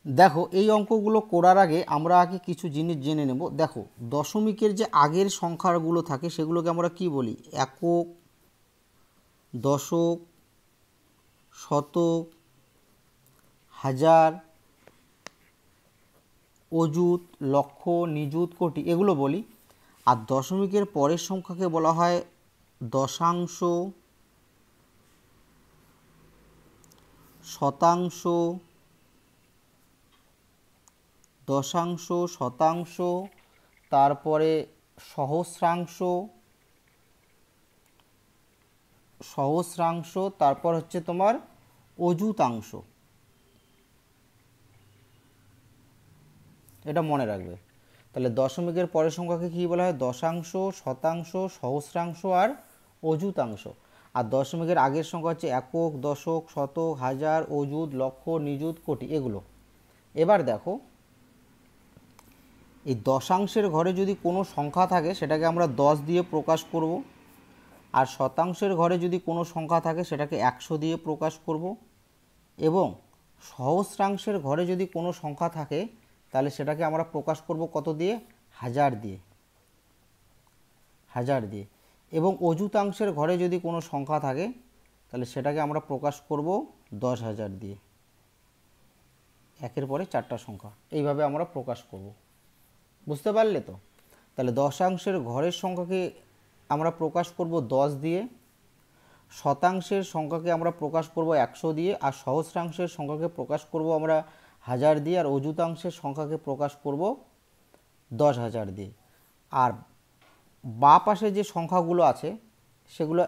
দেখো এই অঙ্কগুলো করার আগে আমরা আগে কিছু জিনিস জেনে নেব। দেখো দশমিকের যে আগের সংখ্যাগুলো থাকে সেগুলোকে আমরা কি বলি? একক, দশক, শতক, হাজার, অযুত, লক্ষ, নিযুত, কোটি এগুলো বলি। আর দশমিকের পরের সংখ্যাকে বলা হয় দশাংশ, শতাংশ, দশাংশ, শতাংশ, তারপরে সহস্রাংশ, সহস্রাংশ, তারপর হচ্ছে তোমার অযুতাংশ। এটা মনে রাখবে। তাহলে দশমিকের পরের সংখ্যাকে কী বলা হয়? দশাংশ, শতাংশ, সহস্রাংশ আর অযুতাংশ। আর দশমিকের আগের সংখ্যা হচ্ছে একক, দশক, শতক, হাজার, অযুত, লক্ষ, নিযুত, কোটি এগুলো। এবার দেখো এই দশাংশের ঘরে যদি কোনো সংখ্যা থাকে সেটাকে আমরা 10 দিয়ে প্রকাশ করব। আর শতাংশের ঘরে যদি কোনো সংখ্যা থাকে সেটাকে 100 দিয়ে প্রকাশ করব। এবং সহস্রাংশের ঘরে যদি কোনো সংখ্যা থাকে তাহলে সেটাকে আমরা প্রকাশ করব কত দিয়ে? 1000 দিয়ে, 1000 দিয়ে। এবং অযুতাংশের ঘরে যদি কোনো সংখ্যা থাকে তাহলে সেটাকে আমরা প্রকাশ করব 10,000 দিয়ে। একের পরে 4টা সংখ্যা এইভাবে আমরা প্রকাশ করব। বুঝতে পারলে তো? তাহলে দশাংশের ঘরের সংখ্যাকে আমরা প্রকাশ করব 10 দিয়ে, শতাংশের সংখ্যাকে আমরা প্রকাশ করব 100 দিয়ে, আর সহস্রাংশের সংখ্যাকে প্রকাশ করব আমরা 1000 দিয়ে, আর অযুতাংশের সংখ্যাকে প্রকাশ করব 10,000 দিয়ে। আর বাঁ পাশে যে সংখ্যাগুলো আছে সেগুলো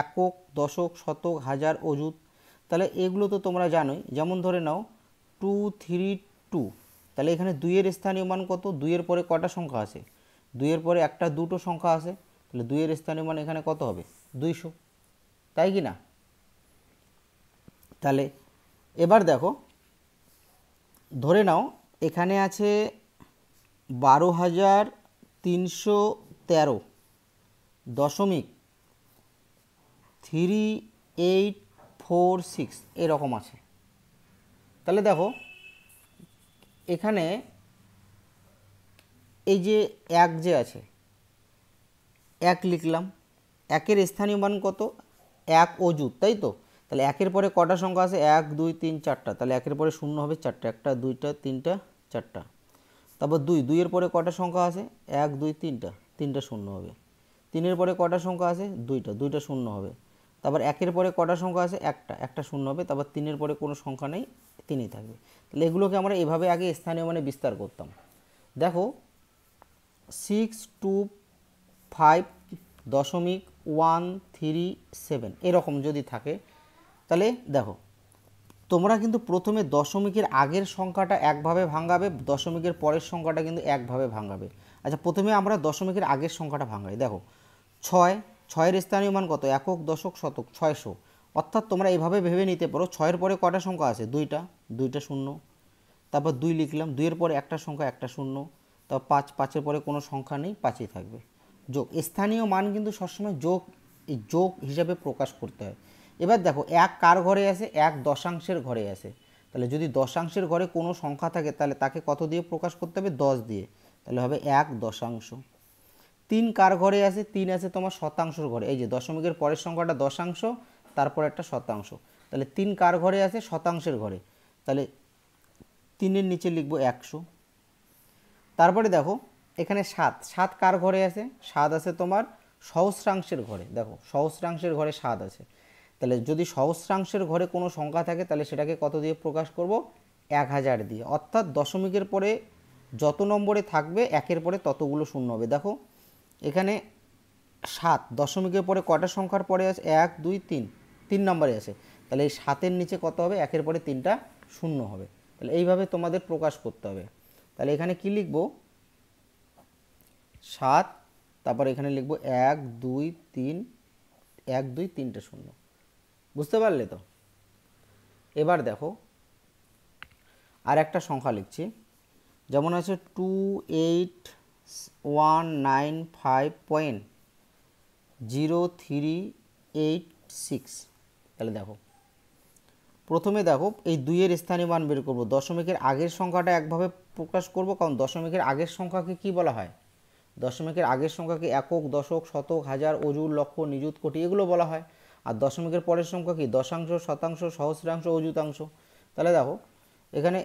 একক, দশক, শতক, হাজার, অযুত। তাহলে এগুলো তো তোমরা জানোই। যেমন ধরে নাও 2, 3, 2। তাহলে এখানে 2-এর স্থানীয় মান কত? 2-এর পরে কটা সংখ্যা আছে? 2-এর পরে একটা দুটো সংখ্যা আছে। তাহলে 2-এর স্থানীয় মান এখানে কত হবে? 200, তাই কি না? তাহলে এবার দেখো, ধরে নাও এখানে আছে 12,313 দশমিক 3846 এরকম আছে। তাহলে দেখো এখানে এই যে এক যে আছে, এক লিখলাম। একের স্থানীয় মান কত? 1 অযুত, তাই তো? তাহলে একের পরে কটা সংখ্যা আছে? 1, 2, 3, 4টা। তাহলে একের পরে শূন্য হবে 4টা, 1টা, 2টা, 3টা, 4টা। তারপর 2, 2-এর পরে কটা সংখ্যা আছে? 1, 2, 3টা, 3টা শূন্য হবে। 3-এর পরে কটা সংখ্যা আছে? 2টা, 2টা শূন্য হবে। তারপর একের পরে কটা সংখ্যা আছে? একটা, একটা শূন্য হবে। তারপর 3-এর পরে কোনো সংখ্যা নেই, 3ই থাকবে। তাহলে এগুলোকে আমরা এভাবে আগে স্থানীয় মানে বিস্তার করতাম। দেখো 625.137 এরকম যদি থাকে তাহলে দেখো তোমরা কিন্তু প্রথমে দশমিকের আগের সংখ্যাটা একভাবে ভাঙাবে, দশমিকের পরের সংখ্যাটা কিন্তু একভাবে ভাঙাবে। আচ্ছা, প্রথমে আমরা দশমিকের আগের সংখ্যাটা ভাঙাই। দেখো 6, 6-এর স্থানীয় মান কত? একক, দশক, শতক, 600। অর্থাৎ তোমরা এইভাবে ভেবে নিতে পারো 6-এর পরে কটা সংখ্যা আছে? 2টা, 2টা শূন্য। তারপর 2 লিখলাম, 2-এর পরে একটা সংখ্যা, একটা শূন্য। তারপর 5, 5-এর পরে কোনো সংখ্যা নেই, 5ই থাকবে। যোগ, স্থানীয় মান কিন্তু সবসময় যোগ, এই যোগ হিসাবে প্রকাশ করতে হয়। এবার দেখো 1 কার ঘরে আছে? 1 দশাংশের ঘরে আছে। তাহলে যদি দশাংশের ঘরে কোনো সংখ্যা থাকে তাহলে তাকে কত দিয়ে প্রকাশ করতে হবে? 10 দিয়ে। তাহলে হবে 1 দশাংশ। 3 কার ঘরে আছে? 3 আছে তোমার শতাংশের ঘরে। এই যে দশমিকের পরের সংখ্যাটা দশাংশ, তারপর একটা শতাংশ। তাহলে 3 কার ঘরে আছে? শতাংশের ঘরে। তাহলে 3-এর নিচে লিখবো 100। তারপরে দেখো এখানে 7, 7 কার ঘরে আছে? 7 আছে তোমার সহস্রাংশের ঘরে। দেখো সহস্রাংশের ঘরে 7 আছে। তাহলে যদি সহস্রাংশের ঘরে কোনো সংখ্যা থাকে তাহলে সেটাকে কত দিয়ে প্রকাশ করব? 1000 দিয়ে। অর্থাৎ দশমিকের পরে যত নম্বরে থাকবে একের পরে ততগুলো শূন্য হবে। দেখো এখানে 7 দশমিকের পরে কটা সংখ্যার পরে আছে? 1, 2, 3, 3 নম্বরে আছে। তাহলে এই 7-এর নিচে কত হবে? একের পরে 3টা শূন্য হবে। তাহলে এইভাবে তোমাদের প্রকাশ করতে হবে। তাহলে এখানে কি লিখব? 7, তারপর এখানে লিখব 1, 2, 3, 1, 2, 3টে শূন্য। বুঝতে পারলে তো? এবার দেখো আর একটা সংখ্যা লিখছি। যেমন আছে 28,195.0386। তাহলে দেখো প্রথমে দেখো এই 2 এর স্থানীয় মান বের করব। দশমিকের আগের সংখ্যাটা একভাবে প্রকাশ করব, কারণ দশমিকের আগের সংখ্যাকে কি বলা হয়? দশমিকের আগের সংখ্যাকে একক, দশক, শতক, হাজার, অযুর, লক্ষ, নিযুত, কোটি এগুলো বলা হয়। আর দশমিকের পরের সংখ্যা কি? দশাংশ, শতাংশ, সহস্রাংশ, অযুতাংশ। তাহলে দেখো এখানে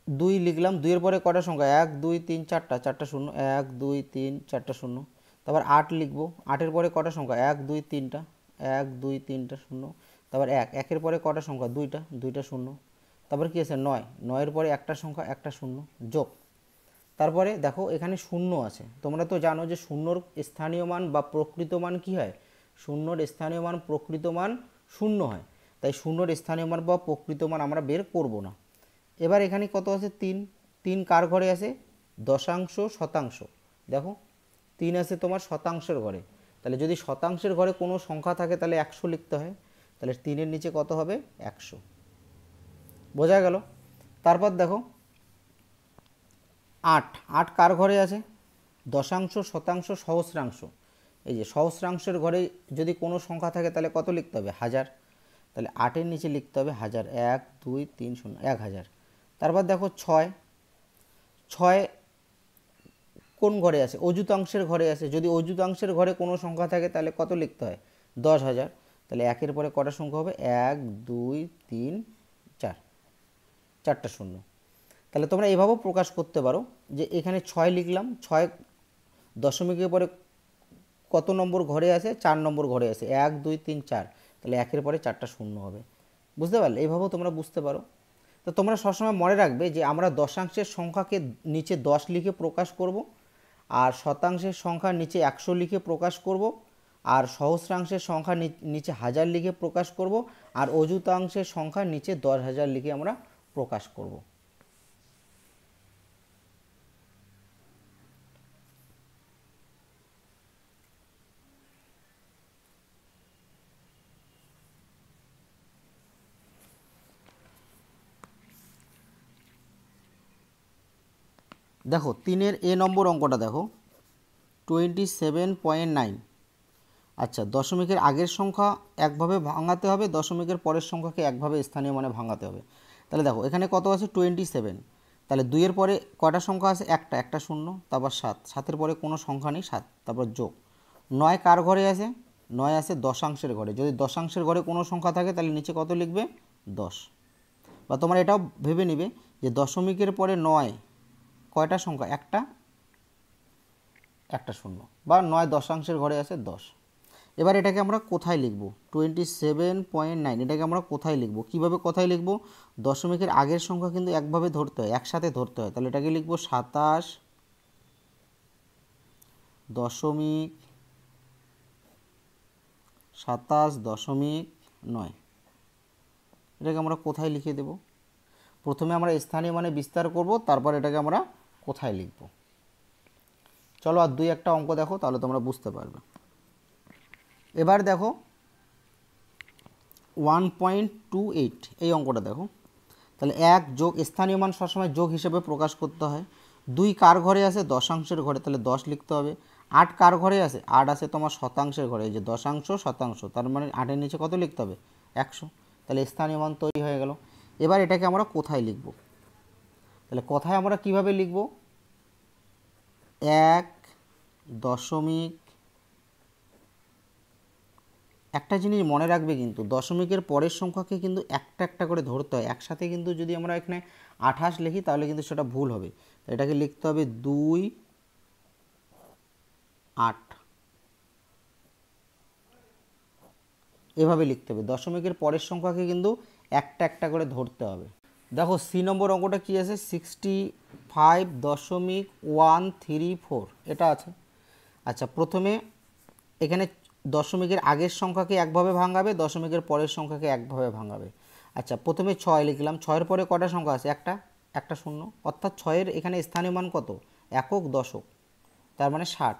2 লিখলাম, 2 এর পরে কটা সংখ্যা? 1 2 3 4টা, 4টা শূন্য, 1 2 3 4টা শূন্য। তারপর 8 লিখবো, 8 এর পরে কটা সংখ্যা? 1 2 3টা, 1 2 3টা শূন্য। তারপর 1 1 এর পরে কটা সংখ্যা? 2টা, 2টা শূন্য। তারপর কি আছে? 9 9 এর পরে একটা সংখ্যা, একটা শূন্য, যোগ। তারপরে দেখো এখানে শূন্য আছে। তোমরা তো জানো যে শূন্যর স্থানীয় মান বা প্রকৃত মান কি হয়? শূন্যর স্থানীয় মান প্রকৃত মান শূন্য হয়। তাই শূন্যর স্থানীয় মান বা প্রকৃত মান আমরা বের করব না। এবার এখানে কত আছে? 3। 3 কার ঘরে আছে? দশাংশ, শতাংশ। দেখো 3 আছে তোমার শতাংশের ঘরে। তাহলে যদি শতাংশের ঘরে কোনো সংখ্যা থাকে তাহলে 100 লিখতে হয়। তাহলে 3 এর নিচে কত হবে? 100। বোঝা গেল? তারপর দেখো 8 8 কার ঘরে আছে? দশাংশ, শতাংশ, সহস্রাংশ। এই যে সহস্রাংশের ঘরে যদি কোনো সংখ্যা থাকে তাহলে কত লিখতে হবে? 1000। তাহলে 8 এর নিচে লিখতে হবে 1000। 1 2 3 0 1000। তারপর দেখো 6 6 কোন ঘরে আছে? অযুতাংশের ঘরে আছে। যদি অযুতাংশের ঘরে কোনো সংখ্যা থাকে তাহলে কত লিখতে হয়? 10000। তাহলে 1 এর পরে কটা সংখ্যা হবে? 1 2 3 4, 4টা শূন্য। তাহলে তোমরা এভাবেও প্রকাশ করতে পারো যে এখানে 6 লিখলাম, 6 দশমিকের পরে কত নম্বর ঘরে আছে? 4 নম্বর ঘরে আছে। 1 2 3 4। তাহলে 1 এর পরে 4টা শূন্য হবে। বুঝতে পারলে? এইভাবেও তোমরা বুঝতে পারো। তো তোমরা সবসময় মনে রাখবে যে আমরা দশাংশের সংখ্যাকে নিচে 10 লিখে প্রকাশ করব, আর শতাংশের সংখ্যা নিচে 100 লিখে প্রকাশ করব, আর সহস্রাংশের সংখ্যা নিচে 1000 লিখে প্রকাশ করব, আর অযুতাংশের সংখ্যা নিচে 10,000 লিখে আমরা প্রকাশ করব। দেখো 3-এর এ নম্বর অঙ্কটা দেখো, 27.9। আচ্ছা, দশমিকের আগের সংখ্যা একভাবে ভাঙাতে হবে, দশমিকের পরের সংখ্যাকে একভাবে স্থানীয় মানে ভাঙাতে হবে। তাহলে দেখো এখানে কত আছে? 27। তাহলে 2 এর পরে কয়টা সংখ্যা আছে? একটা, একটা শূন্য। তারপর 7, 7-এর পরে কোনো সংখ্যা নেই, 7। তারপর যোগ। 9 কার ঘরে আছে? 9 আছে দশাংশের ঘরে। যদি দশাংশের ঘরে কোনো সংখ্যা থাকে তাহলে নিচে কত লিখবে? 10। বা তোমরা এটাও ভেবে নিবে যে দশমিকের পরে 9 কয়টা সংখ্যা? একটা, একটা শূন্য। বা 9 দশাংশের ঘরে আছে 10। এবার এটাকে আমরা কোথায় লিখব? 27.9 এটাকে আমরা কোথায় লিখব? কিভাবে কোথায় লিখব? দশমিকের আগের সংখ্যা কিন্তু একভাবে ধরতে হয়, একসাথে ধরতে হয়। তাহলে এটাকে লিখব 27.9। এটাকে আমরা কোথায় লিখে দেব? প্রথমে আমরা স্থানীয় মানে বিস্তার করব, তারপর এটাকে আমরা কোথায় লিখব। চলো আর 2-1টা অঙ্ক দেখো, তাহলে তোমরা বুঝতে পারবে। এবার দেখো 1.28 এই অঙ্কটা দেখো। তাহলে 1 যোগ স্থানীয় মান সবসময় যোগ হিসেবে প্রকাশ করতে হয়। 2 কার ঘরে আছে? দশাংশের ঘরে। তাহলে 10 লিখতে হবে। 8 কার ঘরে আছে? 8 আছে তোমার শতাংশের ঘরে। এই যে দশাংশ, শতাংশ, তার মানে 8-এর নিচে কত লিখতে হবে? 100। তাহলে স্থানীয় মান তৈরি হয়ে গেল। এবার এটাকে আমরা কোথায় লিখব? তাহলে কোথায় আমরা কিভাবে লিখব? 1 দশমিক, একটা জিনিস মনে রাখবে কিন্তু দশমিকের পরের সংখ্যাকে কিন্তু একটা একটা করে ধরতে হয়। একসাথে কিন্তু যদি আমরা এখানে 28 লিখি তাহলে কিন্তু সেটা ভুল হবে। এটাকে লিখতে হবে 2 8, এভাবে লিখতে হবে। দশমিকের পরের সংখ্যাকে কিন্তু একটা একটা করে ধরতে হবে। দেখো সি নম্বর অঙ্কটা কি আছে? 65.134 এটা আছে। আচ্ছা, প্রথমে এখানে দশমিকের আগের সংখ্যাকে একভাবে ভাঙাবে, দশমিকের পরের সংখ্যাকে একভাবে ভাঙাবে। আচ্ছা, প্রথমে 6 লিখলাম। 6-এর পরে কটা সংখ্যা আছে? একটা, একটা শূন্য। অর্থাৎ 6-এর এখানে স্থানীয় মান কত? একক, দশক, তার মানে 60।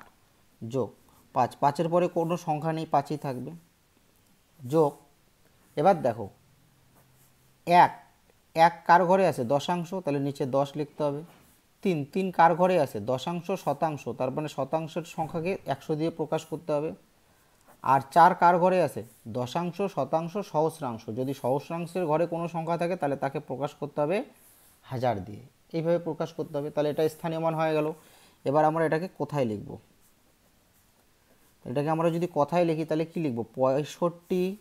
যোগ 5, 5-এর পরে কোনো সংখ্যা নেই, 5ই থাকবে। যোগ, এবার দেখো 1 1 কার ঘরে আছে? দশাংশ, তাহলে নিচে 10 লিখতে হবে। 3 3 কার ঘরে আছে? দশাংশ, শতাংশ, তার মানে শতাংশের সংখ্যাকে 100 দিয়ে প্রকাশ করতে হবে। আর 4 কার ঘরে আছে? দশাংশ, শতাংশ, সহস্রাংশ। যদি সহস্রাংশের ঘরে কোনো সংখ্যা থাকে তাহলে তাকে প্রকাশ করতে হবে 1000 দিয়ে। এইভাবে প্রকাশ করতে হবে। তাহলে এটা স্থানীয় মান হয়ে গেল। এবার আমরা এটাকে কোথায় লিখব? এটাকে আমরা যদি কথায় লিখি তাহলে কি লিখব? 65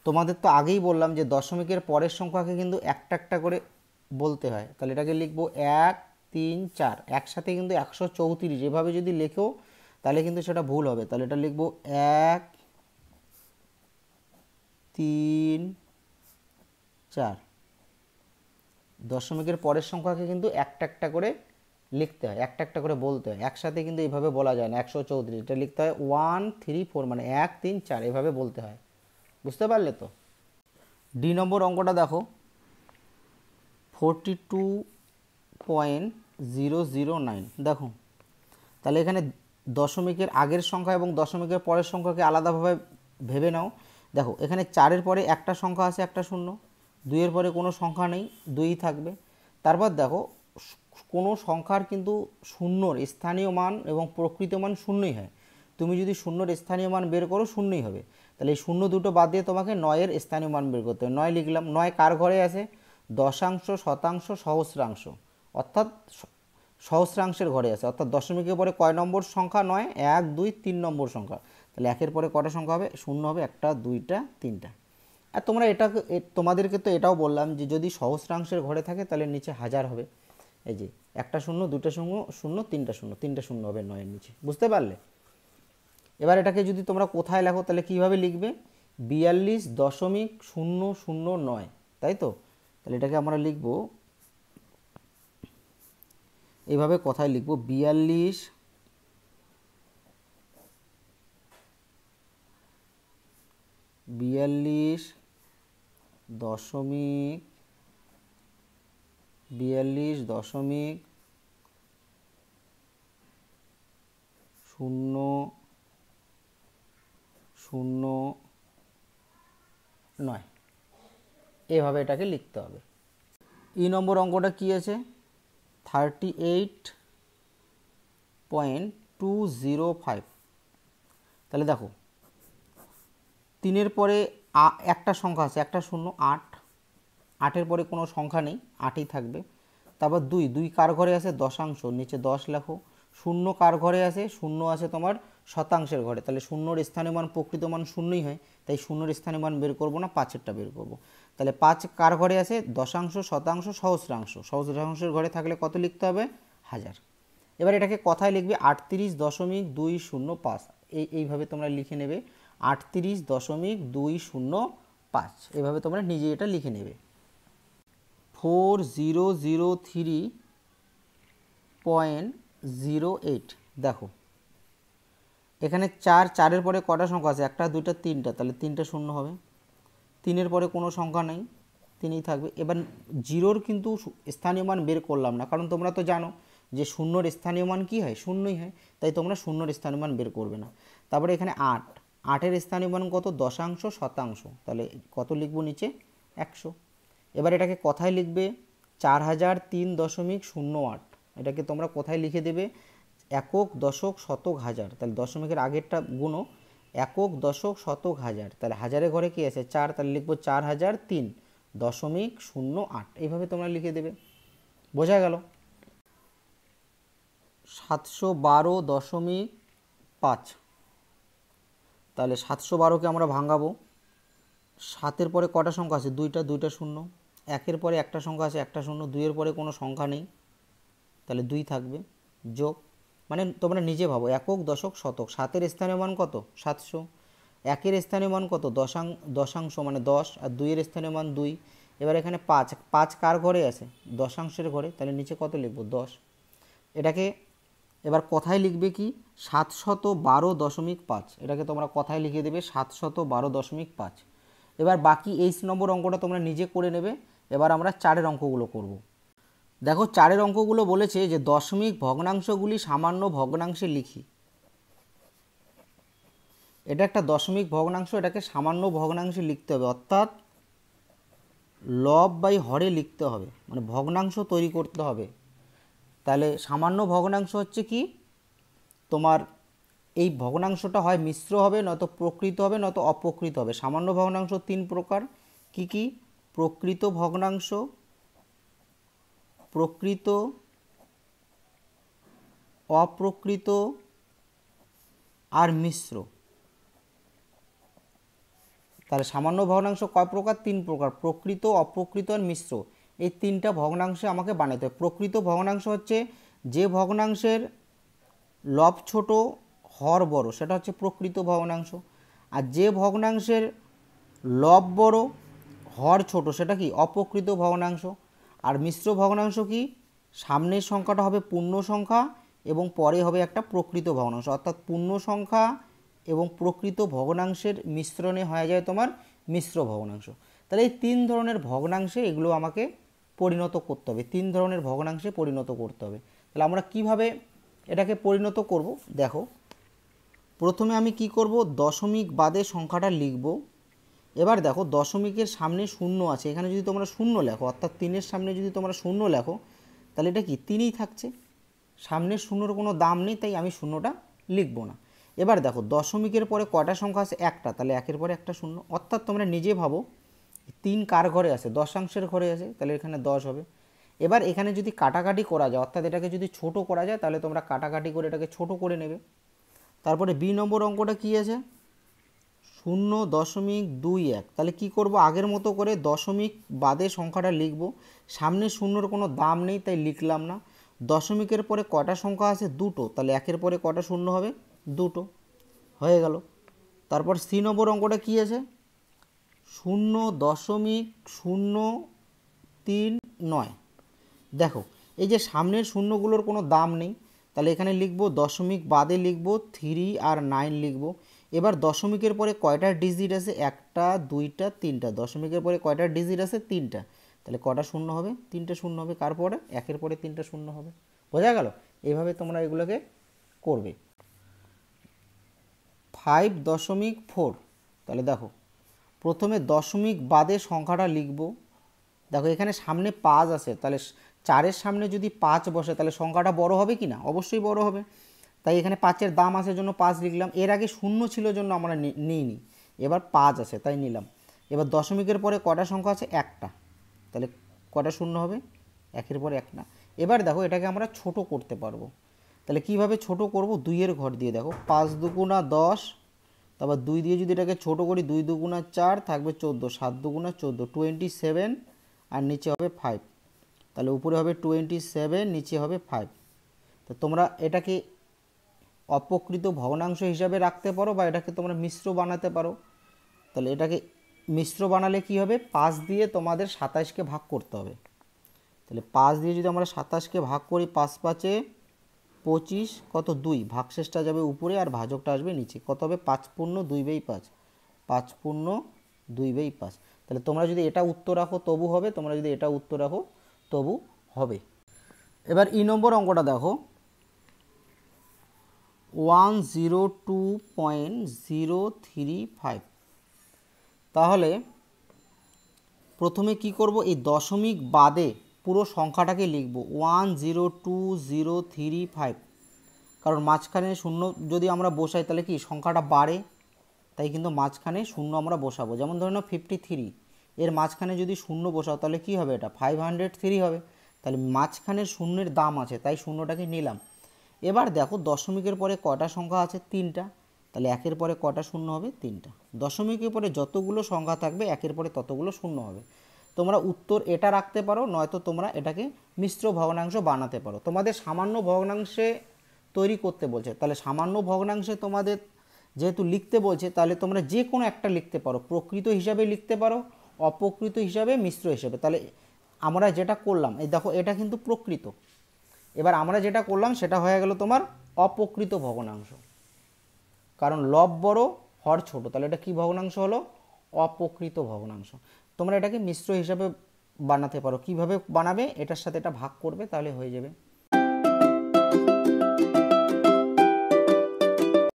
তোমাদের তো আগেই বললাম যে দশমিকের পরের সংখ্যাকে কিন্তু একটা একটা করে বলতে হয়। তাহলে এটাকে লিখব 1 3 4, একসাথে কিন্তু 134। এভাবে যদি লেখো তাহলে কিন্তু সেটা ভুল হবে। তাহলে এটা লিখব 1 3 4। দশমিকের পরের সংখ্যাকে কিন্তু একটা একটা করে লিখতে হয়, একটা একটা করে বলতে হয়। একসাথে কিন্তু এইভাবে বলা যায় না 134। এটা লিখতে হয় 1 3 4, মানে 1 3 4 এভাবে বলতে হয়। বুঝতে পারলে তো? ডি নম্বর অঙ্কটা দেখো, 42.009। দেখো তাহলে এখানে দশমিকের আগের সংখ্যা এবং দশমিকের পরের সংখ্যাকে আলাদাভাবে ভেবে নাও। দেখো এখানে 4-এর পরে একটা সংখ্যা আছে, একটা শূন্য। 2-এর পরে কোনো সংখ্যা নেই, 2ই থাকবে। তারপর দেখো কোনো সংখ্যার কিন্তু শূন্যর স্থানীয় মান এবং প্রকৃত মান শূন্যই হয়। তুমি যদি শূন্যর স্থানীয় মান বের করো শূন্যই হবে। তাহলে এই শূন্য দুটো বাদ দিয়ে তোমাকে 9-এর স্থানীয় মান বের করতে হবে। 9 লিখলাম। 9 কার ঘরে আছে? দশাংশ, শতাংশ, সহস্রাংশ, অর্থাৎ সহস্রাংশের ঘরে আছে। অর্থাৎ দশমিকের পরে কয় নম্বর সংখ্যা? 9। 1 2 3 নম্বর সংখ্যা। তাহলে 1-এর পরে কটা সংখ্যা হবে? শূন্য হবে, 1টা 2টা 3টা। আর তোমরা তোমাদেরকে তো এটাও বললাম যে যদি সহস্রাংশের ঘরে থাকে তাহলে নিচে 1000 হবে। এই যে একটা শূন্য, দুটো শূন্য, শূন্য, তিনটা শূন্য, তিনটা শূন্য হবে 9-এর নিচে। বুঝতে পারলে? এবার এটাকে যদি তোমরা কোথায় লেখো তাহলে কিভাবে লিখবে? 42.009, তাই তো? তাহলে এটাকে আমরা লিখব এইভাবে, কথায় লিখব 42.009 এভাবে এটাকে লিখতে হবে। ই নম্বর অঙ্কটা কি আছে? 38.205। তাহলে দেখো 3-এর পরে একটা সংখ্যা আছে, একটা শূন্য, 8। 8-এর পরে কোনো সংখ্যা নেই, 8ই থাকবে। তারপর 2 কার ঘরে আছে? দশাংশ, নিচে 10 লেখো। শূন্য কার ঘরে আছে? শূন্য আছে তোমার শতাংশের ঘরে। তাহলে শূন্যর স্থানীয় মান প্রকৃত মান শূন্যই হয়, তাই শূন্যর স্থানীয় মান বের করব না, 5-এরটা বের করব। তাহলে 5 কার ঘরে আছে? দশাংশ, শতাংশ, সহস্রাংশ। সহস্রাংশের ঘরে থাকলে কত লিখতে হবে? 1000। এবার এটাকে কথায় লিখবে 38.205। এইভাবে তোমরা লিখে নেবে 38.205। এভাবে তোমরা নিজে এটা লিখে নেবে। 4003.08। দেখো এখানে 4-এর পরে কটা সংখ্যা আছে? একটা, দুইটা, তিনটা। তাহলে 3টা শূন্য হবে। 3-এর পরে কোনো সংখ্যা নেই, 3ই থাকবে। এবার 0-র কিন্তু স্থানীয় মান বের করলাম না, কারণ তোমরা তো জানো যে শূন্যর স্থানীয় মান কি হয়? শূন্যই হয়, তাই তোমরা শূন্যর স্থানীয় মান বের করবে না। তারপরে এখানে 8-এর স্থানীয় মান কত? দশাংশ, শতাংশ। তাহলে কত লিখব নিচে? 100। এবার এটাকে কথায় লিখবে 4003.08। এটাকে তোমরা কোথায় লিখে দেবে? একক, দশক, শতক, হাজার। তাহলে দশমিকের আগেরটা গুণ একক, দশক, শতক, হাজার। তাহলে হাজারের ঘরে কি আছে? 4। তাহলে লিখবো 4003.08। এইভাবে তোমরা লিখে দেবে। বোঝা গেল? 712.5। তাহলে 712কে আমরা ভাঙাবো। 7-এর পরে কটা সংখ্যা আছে? 2টা শূন্য। 1-এর পরে একটা সংখ্যা আছে, একটা শূন্য। 2-এর পরে কোনো সংখ্যা নেই, তাহলে 2 থাকবে। যোগ, মানে তোমরা নিজে ভাবো, একক, দশক, শতক। 7-এর স্থানীয় মান কত? 700। 1-এর স্থানীয় মান কত? দশাংশ মানে 10। আর 2-এর স্থানীয় মান 2। এবার এখানে 5 কার ঘরে আছে? দশাংশের ঘরে। তাহলে নিচে কত লিখব? 10। এটাকে এবার কথায় লিখবে কি? 712.5। এটাকে তোমরা কথায় লিখে দেবে 712.5। এবার বাকি 8 নম্বর অঙ্কটা তোমরা নিজে করে নেবে। এবার আমরা 4-এর অঙ্কগুলো করব। দেখো 4-এর অঙ্কগুলো বলেছে যে দশমিক ভগ্নাংশগুলি সামান্য ভগ্নাংশে লিখি। এটা একটা দশমিক ভগ্নাংশ, এটাকে সামান্য ভগ্নাংশে লিখতে হবে, অর্থাৎ লব বাই হরে লিখতে হবে, মানে ভগ্নাংশ তৈরি করতে হবে। তাহলে সামান্য ভগ্নাংশ হচ্ছে কি তোমার এই ভগ্নাংশটা হয় মিশ্র হবে, নয়তো প্রকৃত হবে, নয়তো অপ্রকৃত হবে। সামান্য ভগ্নাংশ তিন প্রকার, কি কি? প্রকৃত ভগ্নাংশ, প্রকৃত, অপ্রকৃত আর মিশ্র। তাহলে সামান্য ভগ্নাংশ কয় প্রকার? তিন প্রকার, প্রকৃত, অপ্রকৃত আর মিশ্র। এই তিনটা ভগ্নাংশে আমাকে বানাতে হবে। প্রকৃত ভগ্নাংশ হচ্ছে যে ভগ্নাংশের লব ছোট হর বড়, সেটা হচ্ছে প্রকৃত ভগ্নাংশ। আর যে ভগ্নাংশের লব বড় হর ছোট, সেটা কি? অপ্রকৃত ভগ্নাংশ। আর মিশ্র ভগ্নাংশ কি? সামনের সংখ্যাটা হবে পূর্ণ সংখ্যা এবং পরে হবে একটা প্রকৃত ভগ্নাংশ, অর্থাৎ পূর্ণ সংখ্যা এবং প্রকৃত ভগ্নাংশের মিশ্রণে হয়ে যায় তোমার মিশ্র ভগ্নাংশ। তাহলে এই তিন ধরনের ভগ্নাংশে এগুলো আমাকে পরিণত করতে হবে, তিন ধরনের ভগ্নাংশে পরিণত করতে হবে। তাহলে আমরা কিভাবে এটাকে পরিণত করব? দেখো, প্রথমে আমি কি করব? দশমিক বাদে সংখ্যাটা লিখব। এবার দেখো, দশমিকের সামনে শূন্য আছে, এখানে যদি তোমরা শূন্য লেখো, অর্থাৎ তিনের সামনে যদি তোমরা শূন্য লেখো, তাহলে এটা কি? তিনই থাকছে, সামনের শূন্যর কোনো দাম নেই, তাই আমি শূন্যটা লিখব না। এবার দেখো, দশমিকের পরে কয়টা সংখ্যা আছে? একটা, তাহলে একের পরে একটা শূন্য। অর্থাৎ তোমরা নিজে ভাবো, তিন কার ঘরে আছে? দশাংশের ঘরে আছে, তাহলে এখানে 10 হবে। এবার এখানে যদি কাটাকাটি করা যায়, অর্থাৎ এটাকে যদি ছোট করা যায়, তাহলে তোমরা কাটাকাটি করে এটাকে ছোট করে নেবে। তারপরে বি নম্বর অঙ্কটা কি আছে? 0.21। তাহলে কি করব? আগের মতো করে দশমিক বাদে সংখ্যাটা লিখব, সামনে শূন্যর কোনো দাম নেই তাই লিখলাম না। দশমিকের পরে কয়টা সংখ্যা আছে? দুটো, তাহলে একের পরে কয়টা শূন্য হবে? দুটো, হয়ে গেল। তারপর সি নম্বর অঙ্কটা কি আছে? 0.039। দেখো, এই যে সামনের শূন্যগুলোর কোনো দাম নেই, তাহলে এখানে লিখব দশমিক বাদে লিখব 3 আর 9 লিখব। এবার দশমিকের পরে কয়টা ডিজিট আছে? একটা, দুইটা, তিনটা। দশমিকের পরে কয়টা ডিজিট আছে? তিনটা, তাহলে কটা শূন্য হবে? তিনটে শূন্য হবে। কার পরে? একের পরে তিনটা শূন্য হবে। বোঝা গেল? এইভাবে তোমরা এগুলোকে করবে। 5.4। তাহলে দেখো, প্রথমে দশমিক বাদে সংখ্যাটা লিখব। দেখো, এখানে সামনে 5 আছে, তাহলে 4-এর সামনে যদি 5 বসে, তাহলে সংখ্যাটা বড় হবে কি না? অবশ্যই বড় হবে। তাই এখানে 5-এর দাম আছে জন্য 5 লিখলাম। এর আগে শূন্য ছিল জন্য আমরা নিইনি, এবার 5 আছে তাই নিলাম। এবার দশমিকের পরে কটা সংখ্যা আছে? একটা, তাহলে কটা শূন্য হবে? একের পরে এক না। এবার দেখো, এটাকে আমরা ছোট করতে পারবো। তাহলে কিভাবে ছোট করব? 2-এর ঘর দিয়ে। দেখো, 5 দুগুণা 10, তারপর 2 দিয়ে যদি এটাকে ছোট করি, 2 দুগুণা 4 থাকবে 14, 7 দুগুণা 14, 27, আর নিচে হবে 5। তাহলে উপরে হবে 27, নিচে হবে 5। তো তোমরা এটাকে অপ্রকৃত ভগ্নাংশ হিসাবে রাখতে পারো, বা এটাকে তোমরা মিশ্র বানাতে পারো। তাহলে এটাকে মিশ্র বানালে কি হবে? 5 দিয়ে তোমাদের 27কে ভাগ করতে হবে। তাহলে 5 দিয়ে যদি আমরা 27কে ভাগ করি, 5 5-এ 25, কত? 2, ভাগশেষটা যাবে উপরে আর ভাজকটা আসবে নিচে। কত হবে? 5 পূর্ণ 2/5, 5 পূর্ণ 2/5। তাহলে তোমরা যদি এটা উত্তর রাখো তবু হবে, তোমরা যদি এটা উত্তর রাখো তবু হবে। এবার ই নম্বর অঙ্কটা দেখো, 102.035। তাহলে প্রথমে কি করব? এই দশমিক বাদে পুরো সংখ্যাটাকে লিখব 102.035, কারণ মাঝখানে শূন্য যদি আমরা বসাই তাহলে কি সংখ্যাটা বাড়ে, তাই কিন্তু মাঝখানে শূন্য আমরা বসাবো। যেমন ধরে নাও 53, এর মাঝখানে যদি শূন্য বসাও তাহলে কি হবে? এটা 503 হবে। তাহলে মাঝখানের শূন্যের দাম আছে তাই শূন্যটাকে নিলাম। এবার দেখো, দশমিকের পরে কয়টা সংখ্যা আছে? 3টা, তাহলে একের পরে কয়টা শূন্য হবে? 3টা। দশমিকের পরে যতগুলো সংখ্যা থাকবে একের পরে ততগুলো শূন্য হবে। তোমরা উত্তর এটা রাখতে পারো, নয়তো তোমরা এটাকে মিশ্র ভগ্নাংশ বানাতে পারো। তোমাদের সামান্য ভগ্নাংশে তৈরি করতে বলছে, তাহলে সামান্য ভগ্নাংশে তোমাদের যেহেতু লিখতে বলছে, তাহলে তোমরা যে কোনো একটা লিখতে পারো, প্রকৃত হিসাবে লিখতে পারো, অপ্রকৃত হিসাবে, মিশ্র হিসাবে। তাহলে আমরা যেটা করলাম, এই দেখো, এটা কিন্তু প্রকৃত। এবার আমরা যেটা করলাম সেটা হয়ে গেল তোমার অপ্রকৃত ভগ্নাংশ, কারণ লব বড় হর ছোট, তাহলে এটা কি ভগ্নাংশ হলো? অপ্রকৃত ভগ্নাংশ। তোমরা এটাকে মিশ্র হিসাবে বানাতে পারো। কিভাবে বানাবে? এটার সাথে এটা ভাগ করবে, তাহলে হয়ে যাবে।